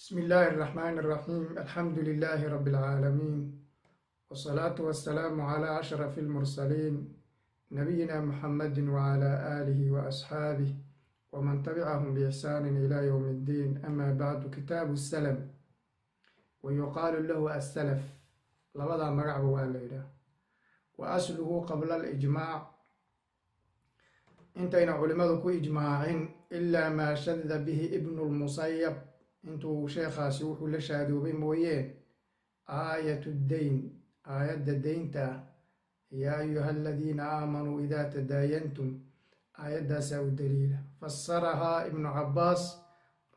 بسم الله الرحمن الرحيم الحمد لله رب العالمين والصلاة والسلام على أشرف المرسلين نبينا محمد وعلى آله وأصحابه ومن تبعهم بإحسان إلى يوم الدين. أما بعد، كتاب السلم ويقال له السلف لبدا مقعب والليلة وأصله قبل الإجماع انتين علماء كو إجماعين إلا ما شذ به ابن المصيب intuu sheekhaasi wuxuu la shaadoobay mooyeen aayatu dayn aayadda deynta ah yaa ayuha aladiina aamanuu idaa tadaayantum aayaddaasaa u daliila fasarahaa ibnu cabbaas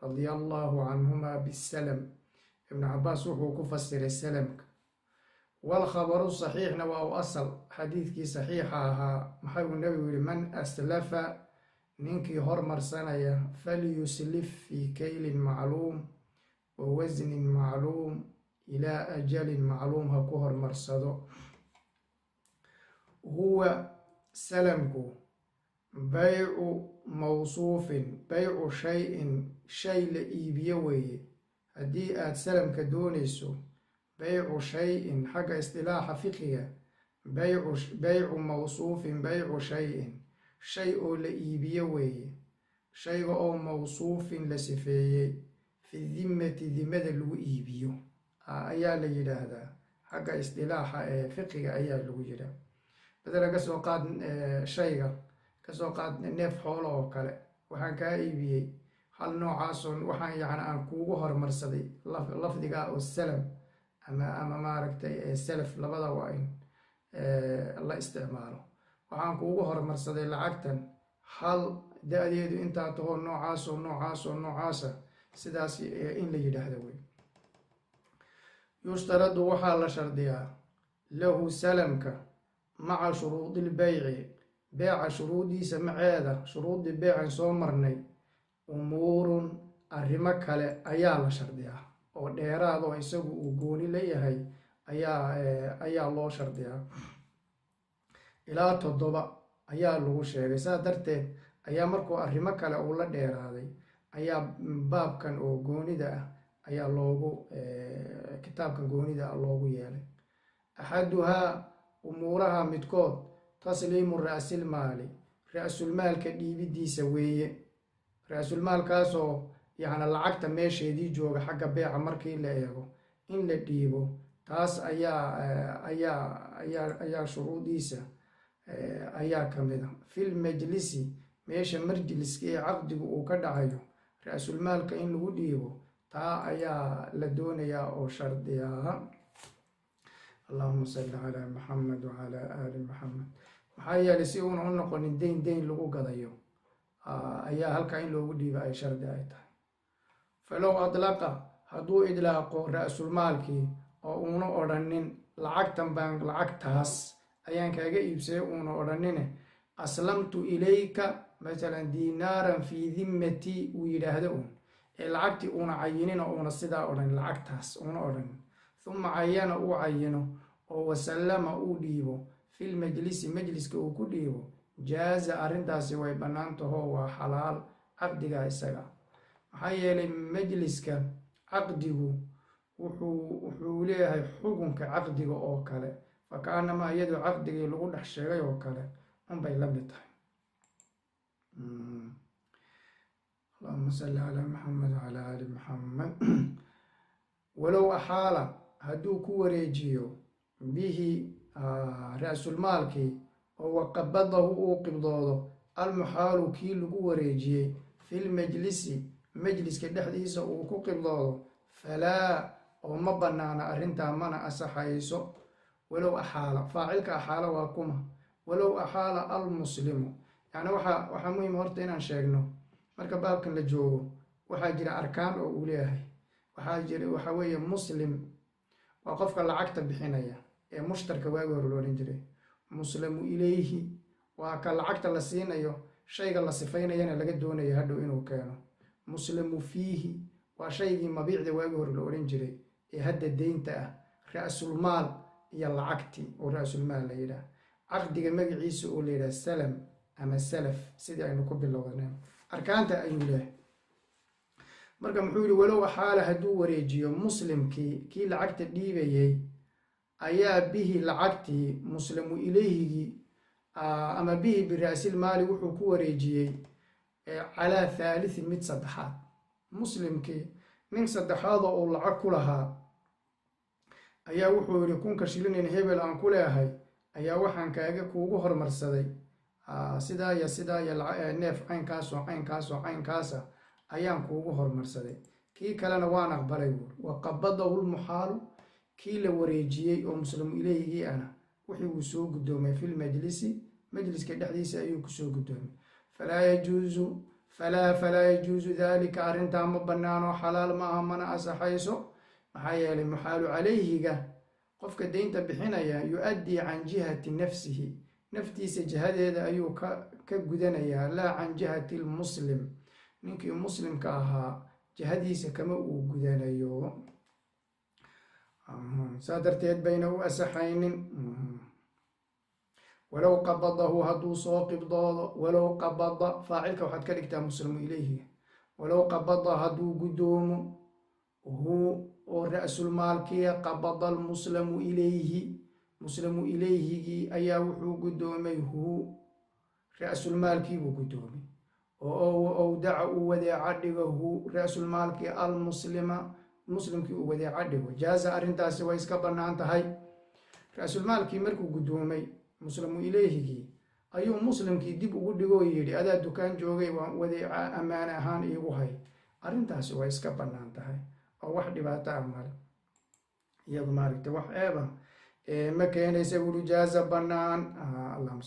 radia allaahu canhumaa bisalam. ibnu cabbaas wuxuu ku fasiray salamka. walkhabaru saxiixna waa u asal xadiidkii saxiixa ahaa maxaa uu nebigu yihi man aslafa ninkii hormarsanaya falyuslif fii kaylin macluum wa wasnin macluum ilaa ajalin macluum ha ku hormarsado. huwa salamku baycu mawsuufin, baycu shay-in shay la iibiyo weeye. haddii aad salamka doonayso baycu shay-in xagga istilaaxa fiqiga, baycu mawsuufin baycu shay-in shay oo la iibiyo weeye. shayga oo mawsuufin la sifeeyey fi dimmati dimada lagu iibiyo ayaa la yidhaahdaa. xagga istilaaxa ee fiqiga ayaa lagu yidhaah. badala kasoo qaad shayga kasoo qaad neef xoolo oo kale, waxaan kaa iibiyey hal noocaasoo waxaan yacni aan kuugu hormarsaday lafdiga oo salam ama maaragtay salaf, labada waa in la isticmaalo. waxaan kuugu hormarsaday lacagtan hal da-deedu intaa tahoo noocaasoo noocaasa, sidaas in la yidhaahdo wey. yushtaradu waxaa la shardiyaa lahu salamka maca shuruudilbeyci, beeca shuruudiisa maceeda, shuruudii beecan soo marnay, umuurun arrimo kale ayaa la shardiyaa oo dheeraad oo isagu uu gooni leeyahay ayaa loo shardiyaa. ilaa 7 ayaa lagu sheegay. saas darteed ayaa markuu arrimo kale uu la dheeraaday ayaa baabkan oo goonida ah ayaa kitaabkan goonida ah loogu yeelay. axaduhaa umuuraha midkood tasliimu ra'silmaali, ra-sulmaalka dhiibidiisa weeye. ra-sulmaalkaasoo yacni lacagta meesheedii jooga xagga beeca markii la eego in la dhiibo, taas ayaa shuruudiisa ayaa ka mid a. fil majlisi, meesha marjiliska ee caqdigu uu ka dhacayo, ra-sulmaalka in lagu dhiibo, taa ayaa la doonayaa oo shardiyaa. allahuma salli calaa maxamed wacalaa aali maxamed. maxaa yeelay si uuna u noqonin deyn lagu gadayo ayaa halkaa in loogu dhiiba ay shardi ay tahay. falow adlaqa, hadduu idlaaqo ra-sulmaalkii oo uuna odhanin lacagtan baan lacagtaas ayaan kaaga iibsaday uuna odhanine aslamtu ilayka masalan dinaaran fii dimmati uu yidhaahdo uun, ee lacagtii uuna cayinin oo uuna sidaa odhan lacagtaas uuna odhanin, huma cayana uu cayino oo wasallama uu dhiibo fil majlisi, majliska uu ku dhiibo, jaaza arrintaasi way bannaan tahoo waa xalaal caqdiga isaga. maxaa yeelay majliska caqdigu wuxuu leeyahay xukunka caqdiga oo kale, fakaanamaa iyadoo caqdigii lagu dhex sheegay oo kale unbay la mid tahay. allahuma salli calaa maxamed wacalaa aali maxamed. walow axaala, hadduu ku wareejiyo bihi ra-sulmaalkii oo waqabadahu uu qibdoodo almuxaalu kii lagu wareejiyey fil majlisi, majliska dhexdiisa uu ku qibdoodo, falaa oo ma bannaana arrintaa mana asaxayso. walow axaala, faacilka axaala waa kuma? walow axaala almuslimu. yani waxaa muhiim horta inaan sheegno marka baabkan la joogo waxaa jira arkaan oo uu leeyahay. waxaa weeye muslim waa qofka lacagta bixinaya ee mushtarka waagi hore lo odhan jiray. muslamu ilayhi waa ka lacagta la siinayo, shayga la sifaynayana laga doonayo hadhow inuu keeno. muslamu fiihi waa shaygii mabiicda waagi hore la odhan jiray ee hadda deynta ah. ra-sulmaal iyo lacagtii oo ra-sulmaal la yidhaah. caqdiga magaciisa oo la yidhaah salam ama salaf, sidii aynu ku bilowdaneen. arkaanta ayuu leehay. marka muxuu yihi walow xaala hadduu wareejiyo muslimkii kii lacagta dhiibayay ayaa bihi lacagtii muslimu ilayhigii ama bihi bira'silmaali wuxuu ku wareejiyey calaa thaalithin mid saddexaad. muslimkii nin saddexaadoo uu lacag ku lahaa ayaa wuxuu yihi kunka shilinin hebel aan ku leehay ayaa waxaan kuugu hormarsaday sidaa iyo sidaa iyo neef caynkaasoo caynkaasoo caynkaasa ayaan kuugu hormarsaday. kii kalena waan aqbalay buuri. wa qabadahu lmuxaalu kii la wareejiyey oo muslimu ilayhigii ana wixii uu soo guddoomay filmajlisi majliska dhexdiisa ayuu kusoo guddoomay. falaa yajuusu daalika arrintaa ma bannaano xalaal maaha mana asaxayso. maxaa yeelay muxaalu calayhiga qofka deynta bixinaya yu-addii can jihati nafsihi naftiisa jihadeeda ayuu ka gudanayaa laa can jihati lmuslim ninkii muslimka ahaa jihadiisa kama uu gudanayo. saa darteed bayna u asaxaynin. walow qabadahu hadduu soo qibdoodo walow qabada faacilka waxaad ka dhigtaa muslimu ilayhiga. walow qabada hadduu guddoomo hu oo ra-sulmaalkiya qabada almuslamu ilayhi muslimu ilayhigii ayaa wuxuu guddoomay hu ra-sulmaalkiibuu guddoomay oo awdaca uu wadeeca dhigo hu ra-sulmaalkii almuslima muslimkii uu wadeeca dhigo jaaza arrintaasi way iska bannaan tahay. ra-sulmaalkii markuu guddoomay muslimu ilayhigii ayuu muslimkii dib ugu dhigoo yidhi adaa dukaan joogay waan wadeeca ammaan ahaan iigu hay. arrintaasi way iska bannaan tahay oo wax dhibaato ah male iyadu maaragta wax eeba ma keenaysa wuli jaaza bannaan.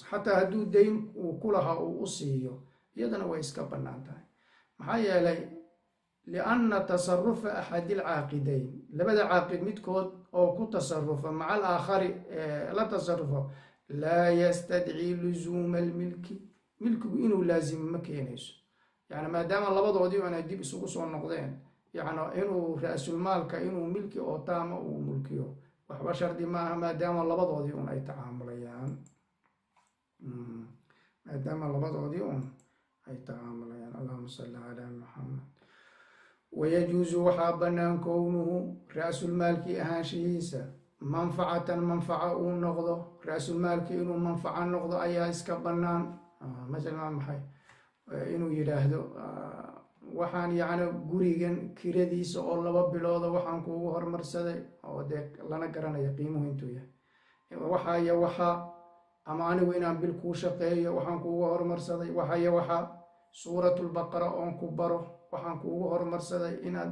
xataa hadduu dayn uu ku lahaa uu u siiyo iyadana way iska bannaan tahay. maxaa yeelay lianna tasarufa axadi alcaaqidayn labada caaqid midkood oo ku tasarufa maca alaakhari la tasarufo laa yastadcii luzuuma almilki milkigu inuu laazimo ma keenayso. yani maadaama labadoodii una dib isugu soo noqdeen yani inuu ra-sulmaalka inuu milki oo taama uu mulkiyo waxba shardi maaha maadaama labadoodii un ay tacaamulayaan allahuma salli calaa muxamed. wayajuusu waxaa bannaan kownuhu ra-sulmaalkii ahaanshihiisa manfacatan manfaca uu noqdo ra-sulmaalkii inuu manfaco noqdo ayaa iska bannaan. masalan maxay inuu yidhaahdo waxaan yacni gurigan kiradiisa oo 2 bilooda waxaan kuugu hormarsaday oo dee lana garanayo qiimuhu intuu yahay waxaya waxa ama anigu inaan bil kuu shaqeeyo waxaan kuugu hormarsaday waxaya waxa suuratulbaqara oon ku baro waxaan kuugu hormarsaday inaad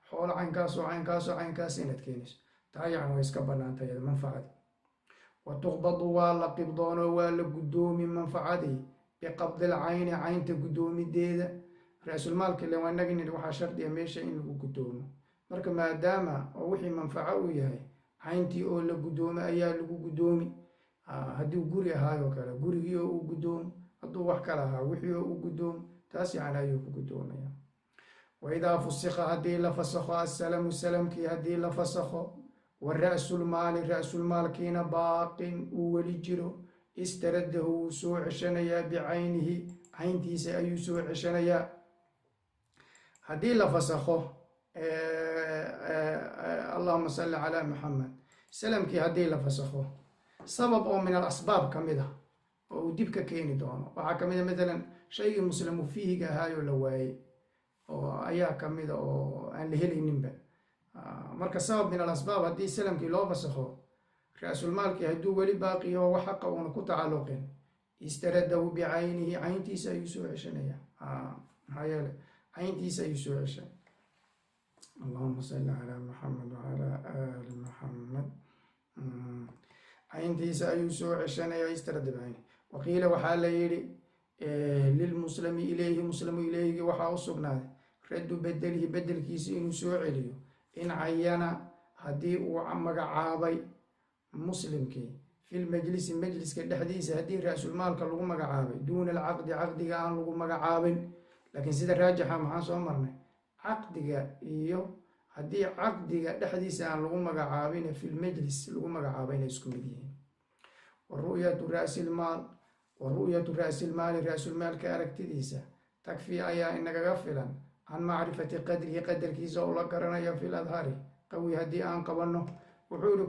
xoolo caynkaas inaad keenayso taa yacni way iska bannaantay manfacadii. wa tuqbadu waa la qibdoono waa la guddoomi manfacadii biqabdil cayni caynta guddoomideeda. ra-sulmaalka le waa inaga nidhi waxaa shardiga meesha in lagu guddoomo. marka maadaama oo wixii manfaco uu yahay cayntii oo la guddoomo ayaa lagu guddoomi. hadduu guri ahaayoo kale gurigii oo uu guddoomo hadduu wax kale ahaa wixii oo uu guddoomo taas yacni ayuu ku guddoomaya. waidaa fusika haddii la fasakho assalamu salamkii haddii la fasakho wa ra-sulmaali ra-sulmaalkiina baaqin uu weli jiro istaradahu wuu soo ceshanayaa bicaynihi cayntiisa ayuu soo ceshanayaa. haddii la fasakho allahuma salli calaa muxamed salamkii haddii la fasakho sabab oo min alasbaab ka mid ah oo uu dib ka keeni doono waxaa ka mid a matalan shaygii muslimu fiihiga ahaayoo la waayey oo ayaa ka mida oo aan la helayninba. marka sabab min alasbaab haddii salamkii loo fasakho ra-sulmaalkii hadduu weli baaqiyo wax xaqa uuna ku tacalluqin istaradahu bicaynihi cayntiisa ayuu soo ceshanayaa. maxaa yeele cayntiisa ayuu soo ceshay. allahuma salli calaa muxamed wacalaa aali muxamed. cayntiisa ayuu soo ceshanayaa istarada bicaynihi. waqiila waxaa la yidhi lilmuslimi ilayhi muslimu ilayhigi waxaa u sugnaaday raddu bedelihi bedelkiisa inuu soo celiyo in cayana haddii uu magacaabay muslimkii filmajlisi majliska dhexdiisa haddii ra-sulmaalka lagu magacaabay duuna alcaqdi caqdiga aan lagu magacaabin. laakiin sida raajixa maxaan soo marnay caqdiga iyo haddii caqdiga dhexdiisa aan lagu magacaabin filmajlis lagu magacaabay inay isku mid yihiin. waru'yatu ra-silmaali ra-sulmaalka aragtidiisa takfii ayaa inagaga filan can macrifati qadrihi qadarkiisa oo la garanayo fi ladhari qawi haddii aan qabanno wuxuu yihi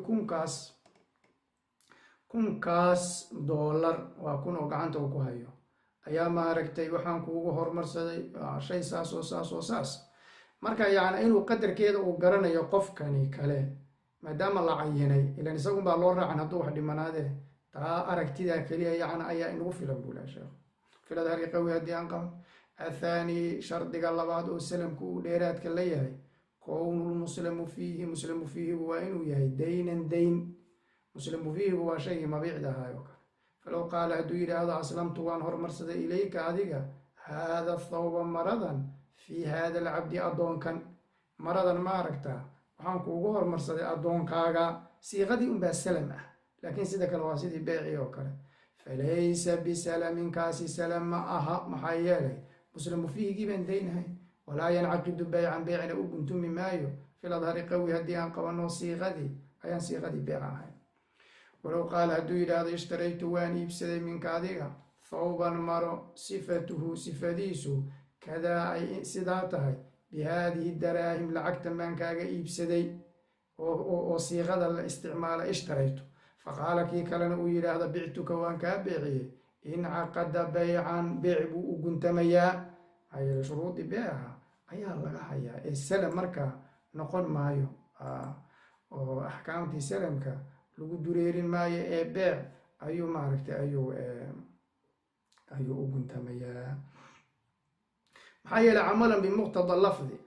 kunkaas doolar waa kun oo gacanta uu ku hayo ayaa maaragtay waxaan kuugu hormarsaday shay saas oo saas oo saas marka yacni inuu qadarkeeda uu garanayo qofkani kale maadaama la cayinay ilan isagun baa loo raacan hadduu wax dhimanaadee taa aragtidaa keliya yacni ayaa inagu filan buu laha sheekh filadhari qawi haddii aan qaban athaani shardiga labaad oo salamku uu dheeraadka la yahay kownulmuslimu fiihi muslimu fiihigu waa inuu yahay daynan dayn muslimu fiihigu waa shaygii mabiicda ahaay oo kale falow qaala hadduu yidhaahdo aslamtu waan hormarsaday ilayka adiga haada thawba maradan fii haada alcabdi addoonkan maradan ma aragtaa waxaan kuugu hormarsaday addoonkaaga siiqadii unbaa salam ah laakiin sida kale waa sidii beecii oo kale falaysa bisalaminkaasi salam ma aha maxaa yeelay muslimu fiihigii baan daynahay walaa yancaqidu beycan beecna u guntumi maayo filadhari qawi haddii aan qabanno siiqadii ayaan siiqadii beeca ahay walow qaala hadduu yidhaahdo ishtaraytu waan iibsaday minka adiga thawban maro sifatuhu sifadiisu kadaa ay sidaa tahay bihaadihi daraahim lacagtan baan kaaga iibsaday oo siiqada la isticmaala ishtaraytu faqaala kii kalena uu yidhaahdo bictuka waan kaa beeciyey incaqada beycan beec buu u guntamayaa maxaa yeele shuruudii beeca ayaa laga hayaa ee salam markaa noqon maayo oo axkaamtii salamka lagu dureerin maayo ee beec ayuu maaragtay ayuu u guntamayaa maxaa yeele camalan bimuqtada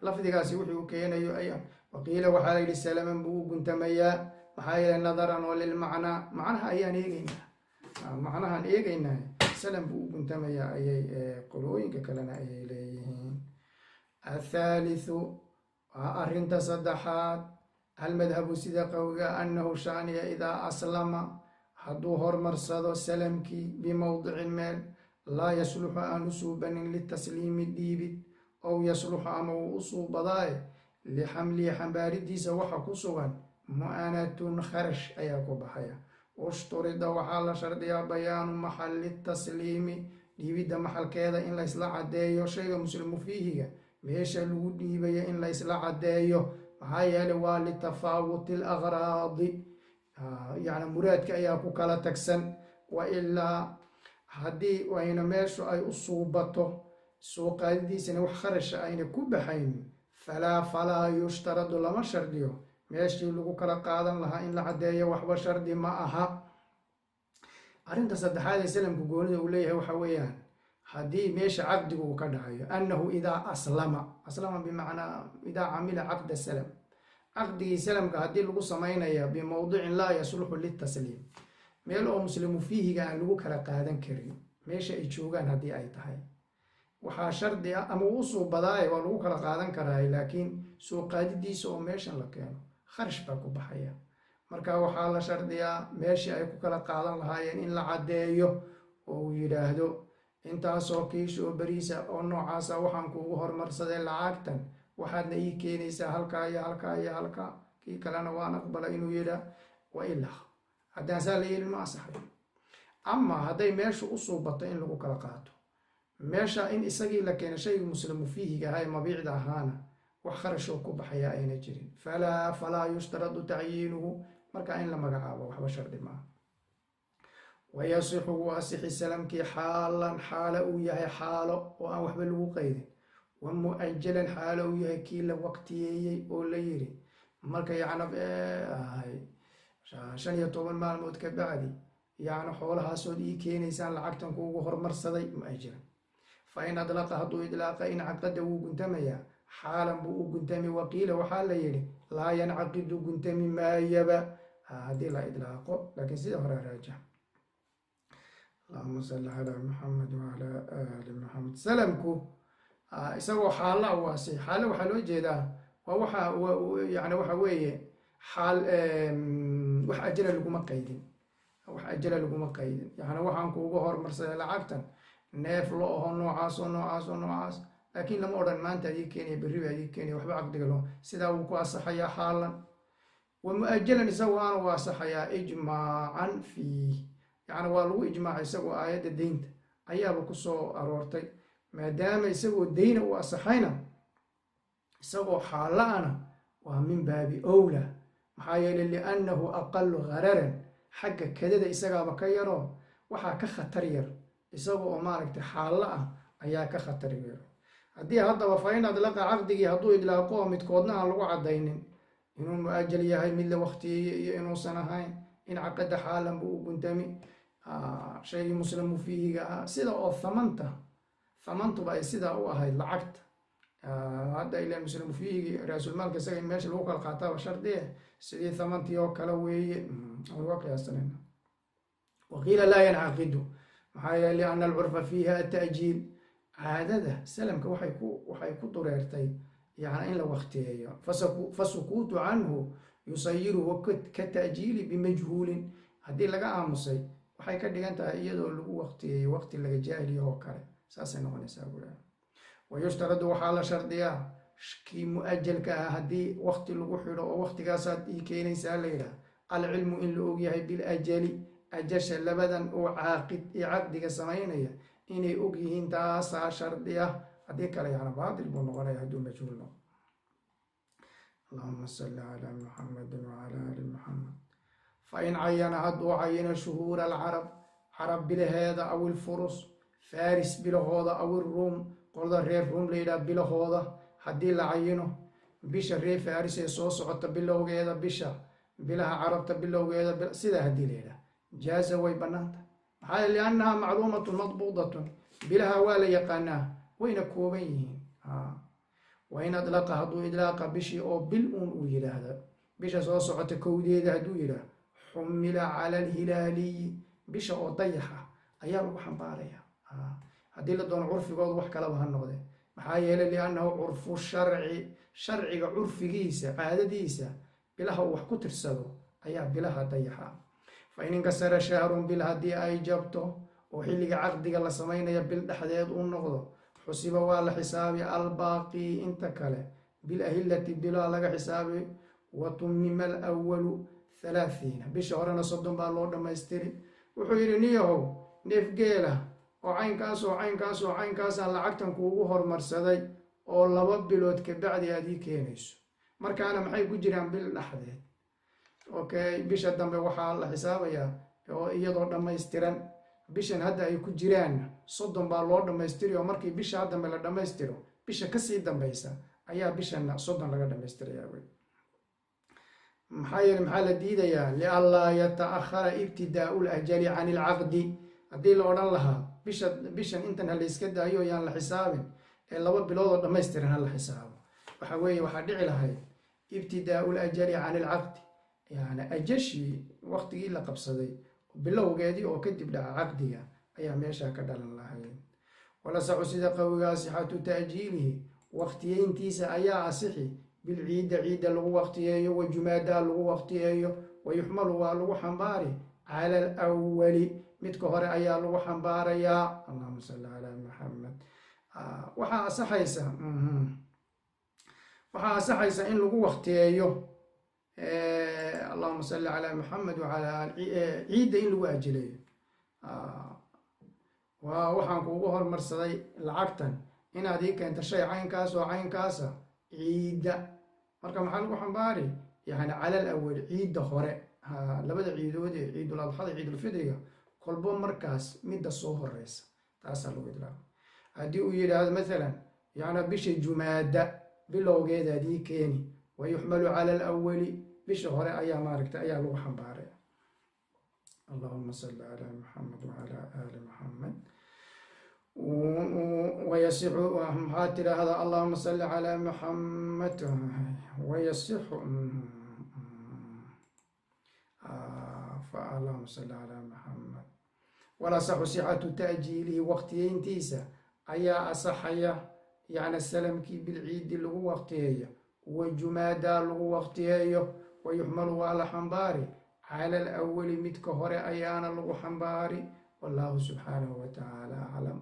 lafdigaasi wuxuu keenayo waqiila waxaa la yidhi salaman buu u guntamayaa maxaa yeele nadaran oo lilmacnaa macnaha ayaan macnahaan eegaynaa salam buu u guntamayaa ayay qolooyinka kalena ayay leeyihiin athaalithu waa arrinta saddexaad almadhabu sida qawiga annahu shaaniya idaa aslama hadduu hormarsado salamkii bimowdicin meel laa yasluxu aan u suubanin litasliimi dhiibid ow yasluxu ama uu u suubadaaye lixamlihi xambaaridiisa waxa ku sugan mu'anatun kharash ayaa ku baxaya ushturida waxaa la shardiyaa bayaanu maxali tasliimi dhiibidda maxalkeeda in laysla caddeeyo shayga muslimu fiihiga meesha lagu dhiibaya in laysla caddeeyo maxaa yeelay waa litafaawuti alaqraadi yacni muraadka ayaa ku kala tagsan wa ilaa haddii ayna meeshu ay u suubato soo qaadidiisana wax kharasha ayna ku baxayn falaa yushtaradu lama shardiyo meeshii lagu kala qaadan lahaa in la caddeeyo waxba shardi ma aha arrinta saddexaad ee salamku goonida uu leeyahay waxa weeyaan haddii meesha caqdigu uu ka dhacayo annahu idaa aslama bimacnaa idaa camila caqda salam caqdigii salamka haddii lagu samaynaya bimowdicin laa yasluxu litasliim meel oo muslimu fiihiga aan lagu kala qaadan karin meesha ay joogaan haddii ay tahay waxaa shardi ah ama uu suubadaaye waa lagu kala qaadan karaay laakiin soo qaadidiisa oo meeshan la keeno kharash baa ku baxaya marka waxaa la shardiyaa meeshii ay ku kala qaadan lahaayeen in la caddeeyo oo uu yidhaahdo intaasoo kiish oo beriisa oo noocaasa waxaan kuugu hormarsaday lacagtan waxaadna ii keenaysaa halkaa iyo halkaa iyo halkaa kii kalena waan aqbala inuu yidhaa wa ilaa haddaan saa la yeelin ma asaxay ama hadday meeshu u suubato in lagu kala qaato meesha in isagii la keena shaygii muslimu fiihiga ahaa ee mabiicda ahaana wax kharashoo ku baxaya ayna jirin falaa yushtaradu tacyiinuhu markaa in la magacaabo waxba shardi maaha wayasixu wuu asixi salamkii xaalan xaalo uu yahay xaalo oo aan waxba lagu qaydin wa mu-ajalan xaalo uu yahay kii la waqtiyeeyey oo la yiri marka yacna 15 maalmood ka bacdi yacni xoolahaasood ii keenaysaan lacagtan kuugu hormarsaday mu-ajalan fa in adlaqa hadduu idlaaqa incaqada wuu guntamayaa xaalan buu u guntami waqiila waxaa la yidhi laa yancaqidu guntami maayaba haddii la idlaaqo laakiin sida hore raajix allahuma salli calaa maxamed wacalaa aali maxamed salamku isagoo xaalla waasi xaalla waxaa loo jeedaa waa yani waxa weeye xaal wax ajala laguma qaydin yani waxaan kuuga hormarsaday lacagtan neef lo aho noocaas laakiin lama odhan maanta adii keenaya berri baa adii keenaya waxba caqdiga loo sidaa wuu ku asaxayaa xaalan wa mu-ajalan isagu aana u asaxayaa ijmaacan fiih yacni waa lagu ijmaacay isagoo aayadda deynta ayaaba ku soo aroortay maadaama isagoo deyna u asaxayna isagoo xaalaana waa min baabi owla. maxaa yeelay liannahu aqalu hararan, xagga kadada isagaaba ka yaroo waxaa ka khatar yar isaga oo maaragtay xaalla ah ayaa ka khatar yar. haddii haddaba fa in adlaqa caqdigii hadduu idlaaqo midkoodna aan lagu caddaynin inuu mu-ajal yahay mid la waktiyeeye iyo inuusan ahayn, in caqada xaalan buu u guntami shaygii muslimu fiihiga ah, sida oo thamantuba ay sidaa u ahayd lacagta. hadda ila muslimu fiihigi raasulmaalka isaga in meesha lagu kala qaataaba shardiye, sidii thamantii oo kale weeye uga qiyaasanayna. waqiila laa yancaqidu, maxaa yeele lianna alcurfa fiiha ata'jiil, caadada salamka waxay ku dureertay yani in la waktiyeeyo. fasukuutu canhu yusayiruhu ka ta'jiili bimajhuulin, haddii laga aamusay waxay ka dhigan tahay iyadoo lagu waktiyeeyo waqti laga jaahiliyo oo kale, saasay noqonaysaa guraa. wayushtaradu waxaa la shardiyaa kii mu-ajalka ah haddii wakti lagu xidho oo waktigaasaad ii keenaysaa la yidhaah, alcilmu in la ogyahay biljali, ajasha labadan oo caqdiga samaynaya inay og yihiin, taasaa shardiya. haddii kale yana baatil buu noqonaya hadduu majhuul noqo. allahuma salli calaa muxamedin wacalaa ali muxamed. fain cayana hadduu cayino shuhuura alcarab, carab bilaheeda aw ilfurus, faris bilahooda aw iruum, qolada reer ruum la yidhaha bilahooda haddii la cayino, bisha reer faris ee soo socota bilowgeeda, bilaha carabta bilowgeeda, sidaa haddii la yidhaha jaaza way bannaanta. maxaa yeele liannaha macluumatun madbuudatun, bilaha waa la yaqaanaa wayna kooban yihiin. wain adlaqa hadduu idlaaqa bishii oo bil uun uu yidhaahda, bisha soo socota kowdeeda hadduu yidhaah, xumila cala alhilaaliyi, bisha oo dayaxa ayaa lagu xambaaraya. haddii la doono curfigooda wax kalaba ha noqde, maxaa yeelay liannahu curfu sharciga curfigiisa caadadiisa bilaha uu wax ku tirsado ayaa bilaha dayaxa. fa in inkasara shahrun bil haddii ay jabto oo xilliga caqdiga la samaynaya bil dhexdeed uu noqdo, xusiba waa la xisaabi albaaqi inta kale bilahillati bilaa laga xisaabi. wa tumima alawalu 30, bisha horena 30 baa loo dhammaystiri. wuxuu yidhi niyahow neef geela oo caynkaasaan lacagtan kuugu hormarsaday oo 2 bilood kabacdi aad ii keenayso, markaana maxay ku jiraan bil dhexdeed. okay, bisha dambe waxaa la xisaabayaa oo iyadoo dhammaystiran. bishan hadda ay ku jiraan 30 baa loo dhammaystiri, oo markii bisha dambe la dhammaystiro bisha kasii dambaysa ayaa bishana 30 laga dhammaystirayaa wey. maxaa yeele maxaa la diidayaa lianlaa yata'akhara ibtidaau lajali can ilcaqdi. haddii la odhan lahaa bishan intan ha la iska daayo yaan la xisaabin ee 2 biloodoo dhammaystiran ha la xisaabo, waxa weeye waxaa dhici lahayd ibtidaau lajali can ilcaqdi, yani ajashii waqtigii la qabsaday bilowgeedii oo kadib dhaca caqdiga ayaa meesha ka dhalan lahayd. walasaxu sida qawigaa sixatu ta'jiilihi, waqtiyeyntiisa ayaa asixi bilciidda lagu waqtiyeeyo, wa jumaadaa lagu waqtiyeeyo, wayuxmalu waa lagu xambaari cala alawali, midka hore ayaa lagu xambaarayaa. allahuma salli calaa muxamed. waxaa asaxaysa in lagu waqtiyeeyo allahuma salli calaa muxamed wacalaa ciidda in lagu ajileeyo. waxaan kuugu hormarsaday lacagtan inaad ii keento shay caynkaas oo caynkaasa ciidda, marka maxaa lagu xambaari yani cala alawal, ciidda hore. labada ciidood ee ciidul adxada ciidulfidriga kolbo markaas midda soo horeysa taasaa lagu idlaaqa. haddii uu yidhaahdo maalan yani bisha jumaada bilowgeedaad ii keeni, wayuxmalu cala alawali, bisha hore ayaa maaragta ayaa lagu xambaaray. allahuma salli calaa muxamed wacalaa aali muxamed. wayasixu maxaa tiraahdaa allahuma salli calaa muxamed. wayasixu allahuma salli calaa muxamed. walasaxu sixatu ta'jiilihi, waqtiyeyntiisa ayaa asaxaya, yani salamkii bilciidi lagu waqtiyeeyo, wa jumaadaa lagu waqtiyeeyo, wayuxmalu waa la xambaari cala alawali, midka hore ayaana lagu xambaari. wallahu subxaanahu wa tacaala aclam.